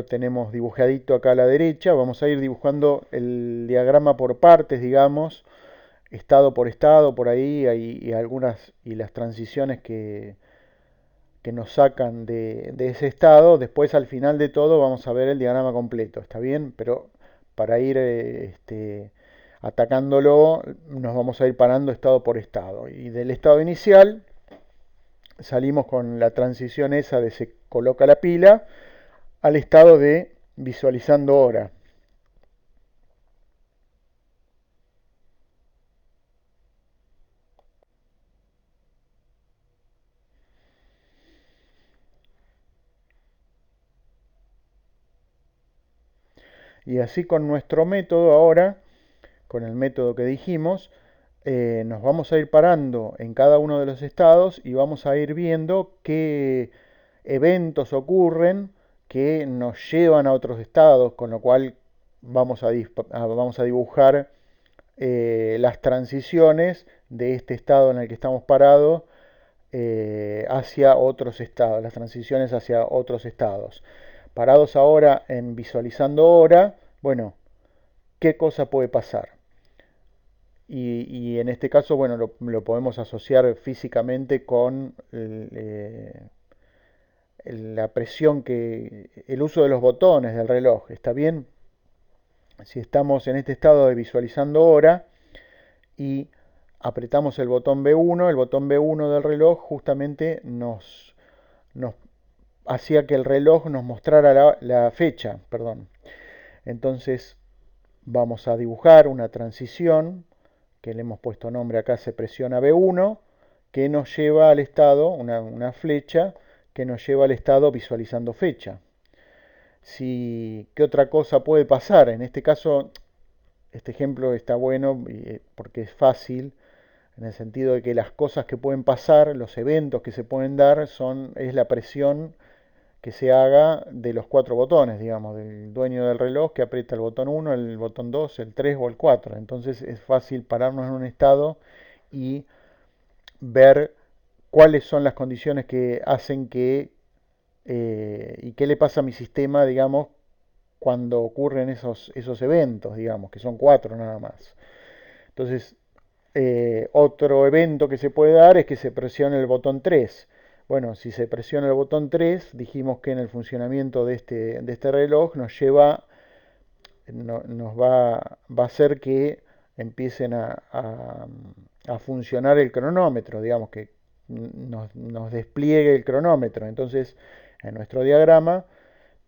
tenemos dibujadito acá a la derecha. Vamos a ir dibujando el diagrama por partes, digamos, estado por estado, por ahí, y algunas, y las transiciones que nos sacan de ese estado. Después, al final de todo, vamos a ver el diagrama completo, ¿está bien? Pero para ir atacándolo, nos vamos a ir parando estado por estado. Y del estado inicial salimos con la transición esa de se coloca la pila al estado de visualizando hora. Y así con nuestro método ahora, con el método que dijimos, nos vamos a ir parando en cada uno de los estados y vamos a ir viendo qué eventos ocurren que nos llevan a otros estados, con lo cual vamos a dibujar las transiciones de este estado en el que estamos parados hacia otros estados, las transiciones hacia otros estados. Parados ahora en visualizando hora, bueno, ¿qué cosa puede pasar? Y en este caso, bueno, lo podemos asociar físicamente con la presión el uso de los botones del reloj, ¿está bien? Si estamos en este estado de visualizando hora y apretamos el botón B1 del reloj justamente nos hacía que el reloj nos mostrara la fecha, perdón. Entonces vamos a dibujar una transición que le hemos puesto nombre acá, se presiona B1, que nos lleva al estado, una flecha, que nos lleva al estado visualizando fecha. ¿Qué otra cosa puede pasar? En este caso, este ejemplo está bueno porque es fácil, en el sentido de que las cosas que pueden pasar, los eventos que se pueden dar, es la presión que se haga de los cuatro botones, digamos, del dueño del reloj que aprieta el botón 1, el botón 2, el 3 o el 4. Entonces es fácil pararnos en un estado y ver cuáles son las condiciones que hacen y qué le pasa a mi sistema, digamos, cuando ocurren esos eventos, digamos, que son cuatro nada más. Entonces, otro evento que se puede dar es que se presione el botón 3. Bueno, si se presiona el botón 3, dijimos que en el funcionamiento de este reloj va a hacer que empiecen a funcionar el cronómetro, digamos que nos despliegue el cronómetro. Entonces, en nuestro diagrama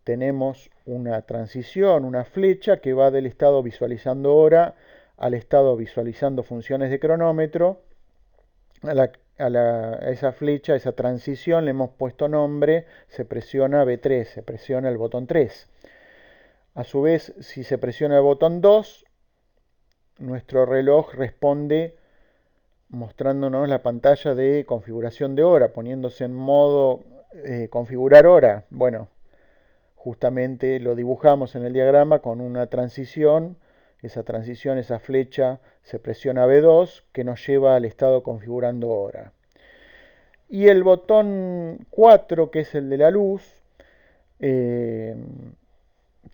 tenemos una transición, una flecha que va del estado visualizando hora al estado visualizando funciones de cronómetro. A esa flecha, a esa transición le hemos puesto nombre, se presiona B3, se presiona el botón 3. A su vez, si se presiona el botón 2, nuestro reloj responde mostrándonos la pantalla de configuración de hora, poniéndose en modo configurar hora. Bueno, justamente lo dibujamos en el diagrama con una transición. Esa transición, esa flecha, se presiona B2, que nos lleva al estado configurando hora. Y el botón 4, que es el de la luz, eh,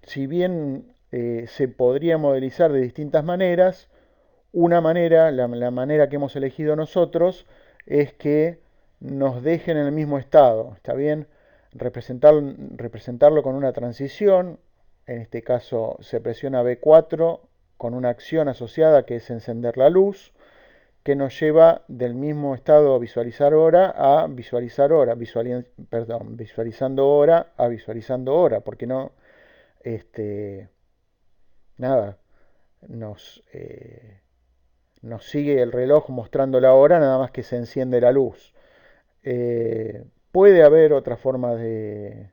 si bien se podría modelizar de distintas maneras, una manera, la manera que hemos elegido nosotros, es que nos dejen en el mismo estado, ¿está bien? Representarlo con una transición, en este caso se presiona B4 con una acción asociada que es encender la luz, que nos lleva del mismo estado visualizar hora a visualizar hora, perdón, visualizando hora a visualizando hora, porque no, este, nada, nos, nos sigue el reloj mostrando la hora, nada más que se enciende la luz. Puede haber otras formas de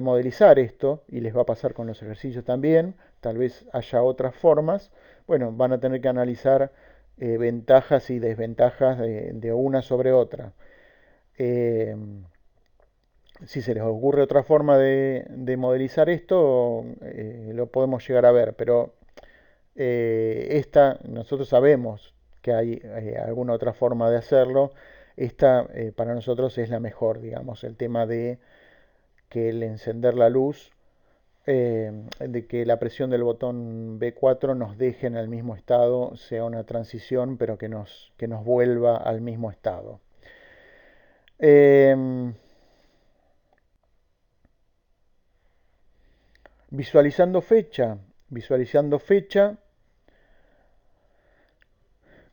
modelizar esto, y les va a pasar con los ejercicios también, tal vez haya otras formas. Bueno, van a tener que analizar ventajas y desventajas de una sobre otra. Eh, si se les ocurre otra forma de modelizar esto, lo podemos llegar a ver, pero nosotros sabemos que hay alguna otra forma de hacerlo. Esta para nosotros es la mejor, digamos, el tema de que el encender la luz, de que la presión del botón B4 nos deje en el mismo estado, sea una transición, pero que nos vuelva al mismo estado. Eh, visualizando fecha, visualizando fecha,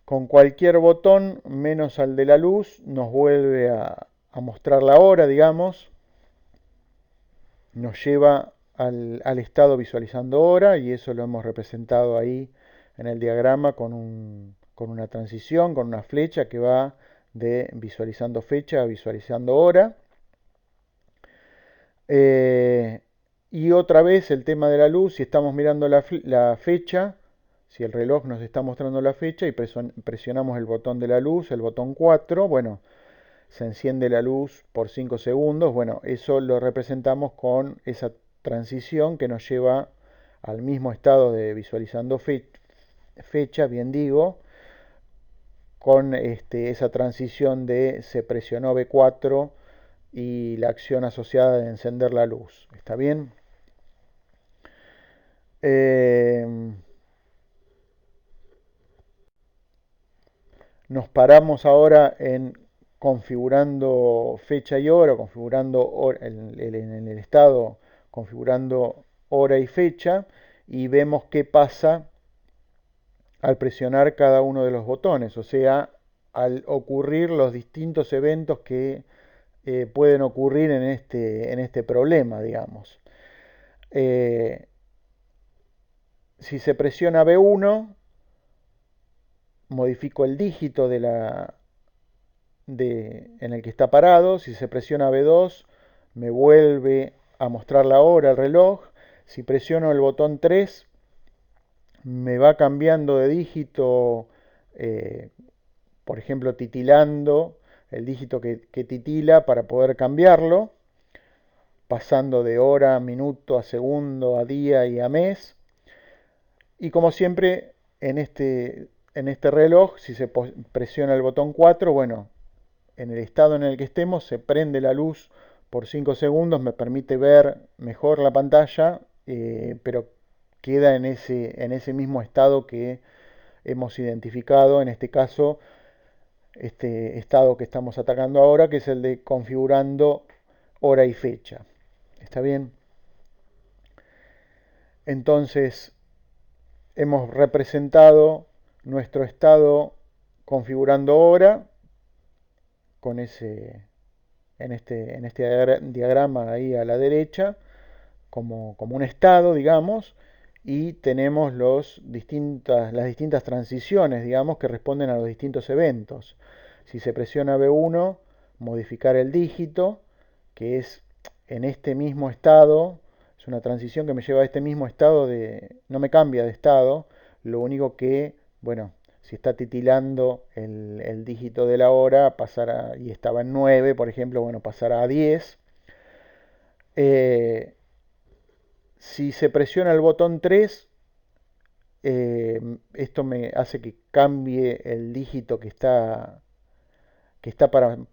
con cualquier botón menos al de la luz nos vuelve a mostrar la hora, digamos, nos lleva al estado visualizando hora, y eso lo hemos representado ahí en el diagrama con una transición, con una flecha que va de visualizando fecha a visualizando hora. Y otra vez el tema de la luz, si estamos mirando la fecha, si el reloj nos está mostrando la fecha y presionamos el botón de la luz, el botón 4, bueno, se enciende la luz por 5 segundos. Bueno, eso lo representamos con esa transición que nos lleva al mismo estado de visualizando fecha, bien digo, con esa transición de se presionó B4 y la acción asociada de encender la luz. ¿Está bien? Nos paramos ahora en configurando fecha y hora, configurando en el estado, configurando hora y fecha, y vemos qué pasa al presionar cada uno de los botones, o sea, al ocurrir los distintos eventos que pueden ocurrir en este problema, digamos. Si se presiona B1, modifico el dígito en el que está parado. Si se presiona B2, me vuelve a mostrar la hora, el reloj. Si presiono el botón 3, me va cambiando de dígito, por ejemplo, titilando el dígito que titila para poder cambiarlo, pasando de hora a minuto, a segundo, a día y a mes. Y como siempre, en este reloj, si se presiona el botón 4, bueno, en el estado en el que estemos, se prende la luz por 5 segundos, me permite ver mejor la pantalla, pero queda en ese mismo estado que hemos identificado, en este caso, este estado que estamos atacando ahora, que es el de configurando hora y fecha. ¿Está bien? Entonces, hemos representado nuestro estado configurando hora con en este diagrama ahí a la derecha, como un estado, digamos, y tenemos las distintas transiciones, digamos, que responden a los distintos eventos. Si se presiona B1, modificar el dígito, que es en este mismo estado, es una transición que me lleva a este mismo estado no me cambia de estado, lo único que, bueno, si está titilando el dígito de la hora, y estaba en 9, por ejemplo, bueno, pasará a 10. Eh, si se presiona el botón 3, esto me hace que cambie el dígito que está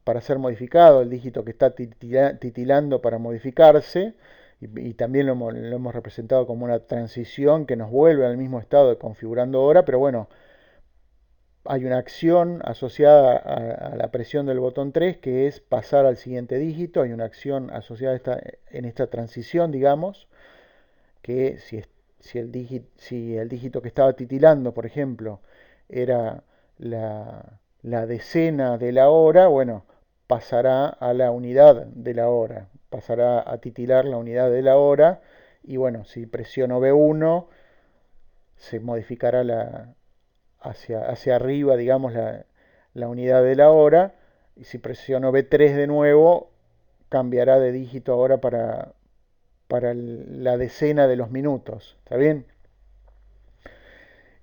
para ser modificado, el dígito que está titilando para modificarse, y también lo hemos representado como una transición que nos vuelve al mismo estado de configurando hora, pero bueno, hay una acción asociada a la presión del botón 3 que es pasar al siguiente dígito, hay una acción asociada en esta transición, digamos, que si el dígito que estaba titilando, por ejemplo, era la decena de la hora, bueno, pasará a la unidad de la hora, pasará a titilar la unidad de la hora, y bueno, si presiono B1, se modificará hacia arriba, digamos, la unidad de la hora, y si presiono B3 de nuevo, cambiará de dígito ahora para la decena de los minutos. ¿Está bien?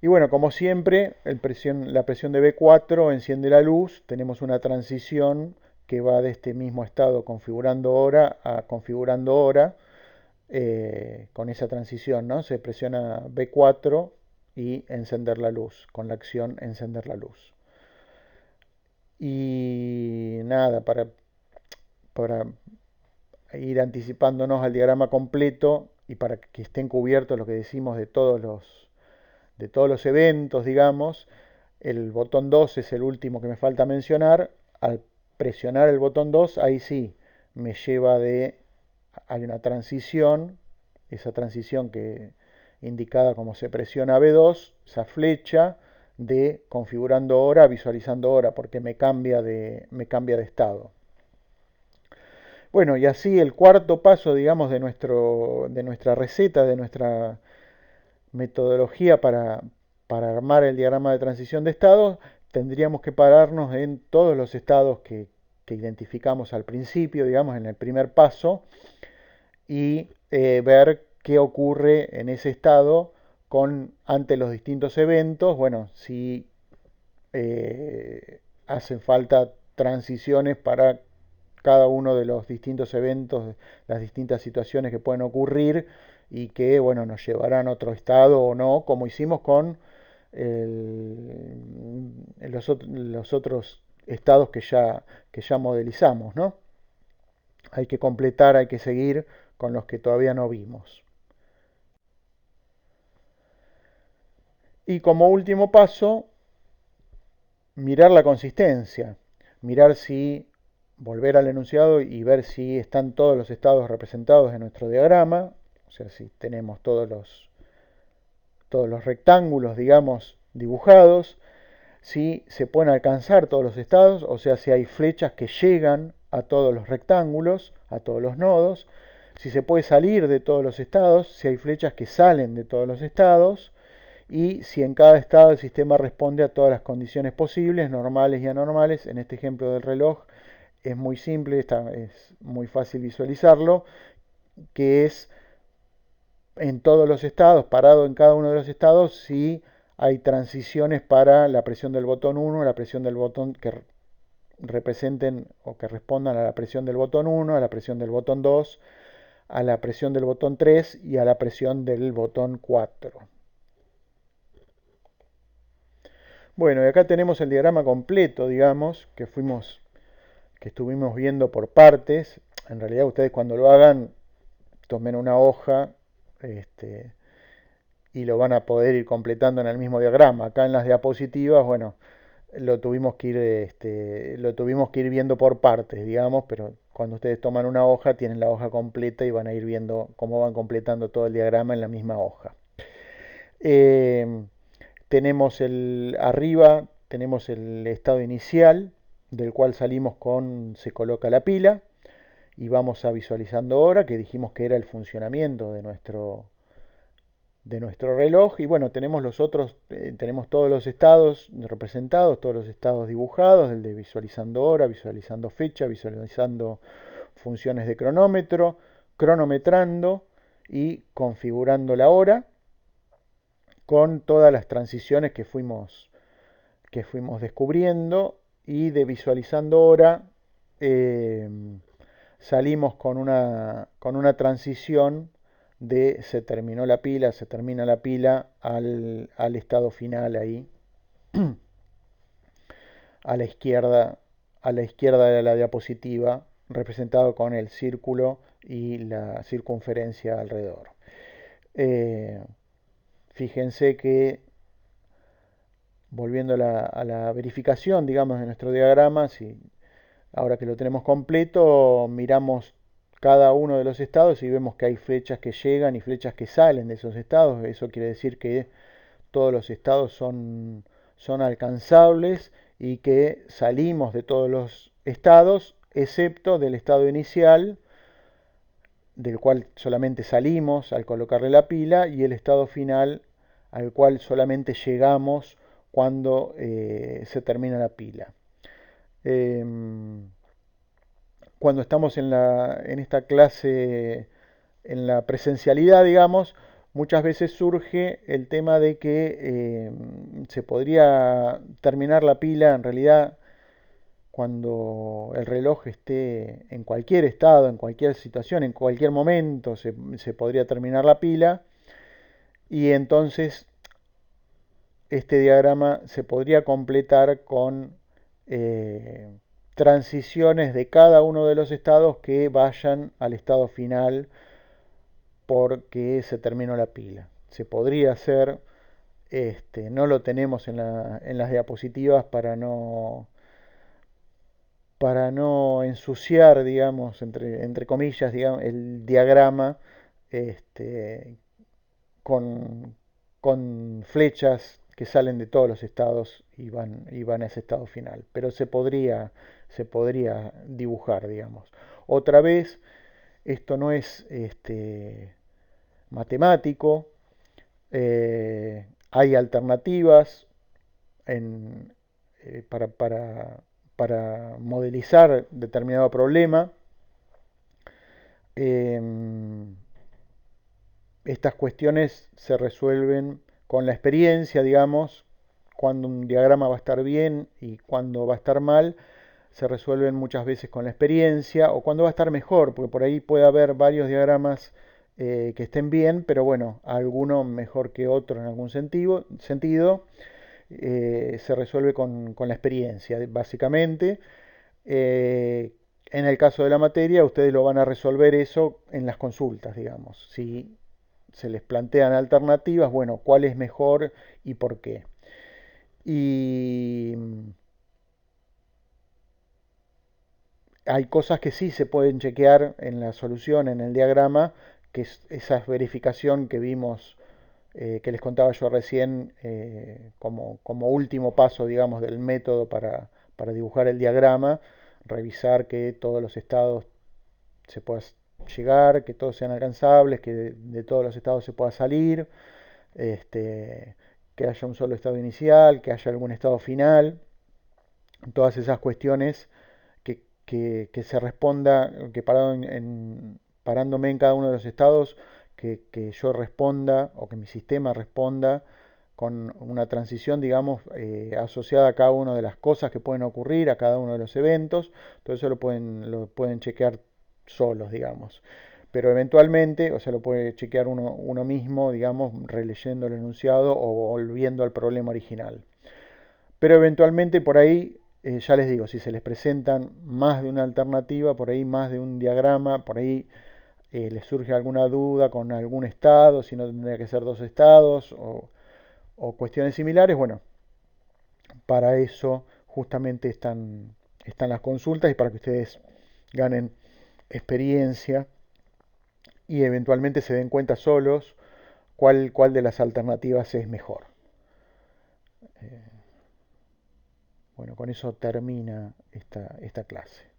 Y bueno, como siempre, la presión de B4 enciende la luz, tenemos una transición que va de este mismo estado configurando hora a configurando hora, con esa transición, ¿no? Se presiona B4 y encender la luz, con la acción encender la luz. Y nada, para ir anticipándonos al diagrama completo y para que estén cubiertos lo que decimos de todos los eventos, digamos, el botón 2 es el último que me falta mencionar. Al presionar el botón 2, ahí sí, me lleva hay una transición, esa transición que indicada como se presiona B2, esa flecha de configurando hora, visualizando hora, porque me cambia de estado. Bueno, y así el cuarto paso, digamos, de nuestra receta, de nuestra metodología para armar el diagrama de transición de estados, tendríamos que pararnos en todos los estados que identificamos al principio, digamos, en el primer paso, y ver qué ocurre en ese estado ante los distintos eventos. Bueno, si hacen falta transiciones para cada uno de los distintos eventos, las distintas situaciones que pueden ocurrir y que, bueno, nos llevarán a otro estado o no, como hicimos con los otros estados que ya modelizamos, ¿no? Hay que completar, hay que seguir con los que todavía no vimos. Y como último paso, mirar la consistencia, mirar si volver al enunciado y ver si están todos los estados representados en nuestro diagrama, o sea, si tenemos todos los rectángulos, digamos, dibujados, si se pueden alcanzar todos los estados, o sea, si hay flechas que llegan a todos los rectángulos, a todos los nodos, si se puede salir de todos los estados, si hay flechas que salen de todos los estados, y si en cada estado el sistema responde a todas las condiciones posibles, normales y anormales. En este ejemplo del reloj es muy simple, es muy fácil visualizarlo, que es en todos los estados, parado en cada uno de los estados, si hay transiciones para la presión del botón 1, la presión del botón que representen o que respondan a la presión del botón 1, a la presión del botón 2, a la presión del botón 3 y a la presión del botón 4. Bueno, y acá tenemos el diagrama completo, digamos, que estuvimos viendo por partes. En realidad ustedes cuando lo hagan, tomen una hoja, este, y lo van a poder ir completando en el mismo diagrama. Acá en las diapositivas, bueno, lo tuvimos que ir viendo por partes, digamos, pero cuando ustedes toman una hoja, tienen la hoja completa y van a ir viendo cómo van completando todo el diagrama en la misma hoja. Eh, arriba tenemos el estado inicial, del cual salimos se coloca la pila, y vamos a visualizando ahora, que dijimos que era el funcionamiento de nuestro reloj. Y bueno, tenemos todos los estados representados, todos los estados dibujados, el de visualizando hora, visualizando fecha, visualizando funciones de cronómetro, cronometrando y configurando la hora, con todas las transiciones que fuimos descubriendo. Y de visualizando hora eh, salimos con una transición se terminó la pila, se termina la pila al estado final ahí, a la izquierda, de la diapositiva, representado con el círculo y la circunferencia alrededor. Eh, Fíjense que, volviendo a la verificación, digamos, de nuestro diagrama, ahora que lo tenemos completo, miramos cada uno de los estados y vemos que hay flechas que llegan y flechas que salen de esos estados. Eso quiere decir que todos los estados son alcanzables y que salimos de todos los estados, excepto del estado inicial, del cual solamente salimos al colocarle la pila, y el estado final al cual solamente llegamos cuando se termina la pila. Em, Cuando estamos en esta clase, en la presencialidad, digamos, muchas veces surge el tema de que se podría terminar la pila en realidad cuando el reloj esté en cualquier estado, en cualquier situación, en cualquier momento, se podría terminar la pila y entonces este diagrama se podría completar con transiciones de cada uno de los estados que vayan al estado final porque se terminó la pila. Se podría hacer, no lo tenemos en las diapositivas para no ensuciar, digamos, entre comillas, digamos, el diagrama este, con, con flechas que salen de todos los estados y van a ese estado final. Pero se podría dibujar, digamos. Otra vez, esto no es matemático, hay alternativas en, eh, para, para, para modelizar determinado problema. Em, Estas cuestiones se resuelven con la experiencia, digamos, cuando un diagrama va a estar bien y cuando va a estar mal, se resuelven muchas veces con la experiencia o cuando va a estar mejor, porque por ahí puede haber varios diagramas que estén bien, pero bueno, alguno mejor que otro en algún sentido se resuelve con la experiencia, básicamente. En el caso de la materia, ustedes lo van a resolver eso en las consultas, digamos. Si se les plantean alternativas, bueno, cuál es mejor y por qué. Y hay cosas que sí se pueden chequear en la solución, en el diagrama, que es esa verificación que vimos, que les contaba yo recién, como último paso, digamos, del método para dibujar el diagrama, revisar que todos los estados se pueda llegar, que todos sean alcanzables, que de todos los estados se pueda salir, este, que haya un solo estado inicial, que haya algún estado final, todas esas cuestiones que se responda, que parándome en cada uno de los estados, que yo responda o que mi sistema responda con una transición, digamos, asociada a cada una de las cosas que pueden ocurrir, a cada uno de los eventos. Todo eso lo pueden chequear solos, digamos. Pero eventualmente, o sea, lo puede chequear uno mismo, digamos, releyendo el enunciado o volviendo al problema original. Pero eventualmente por ahí, ya les digo, si se les presentan más de una alternativa, por ahí más de un diagrama, por ahí les surge alguna duda con algún estado, si no tendría que ser dos estados o cuestiones similares, bueno, para eso justamente están las consultas y para que ustedes ganen experiencia y eventualmente se den cuenta solos cuál de las alternativas es mejor. Bueno, con eso termina esta clase.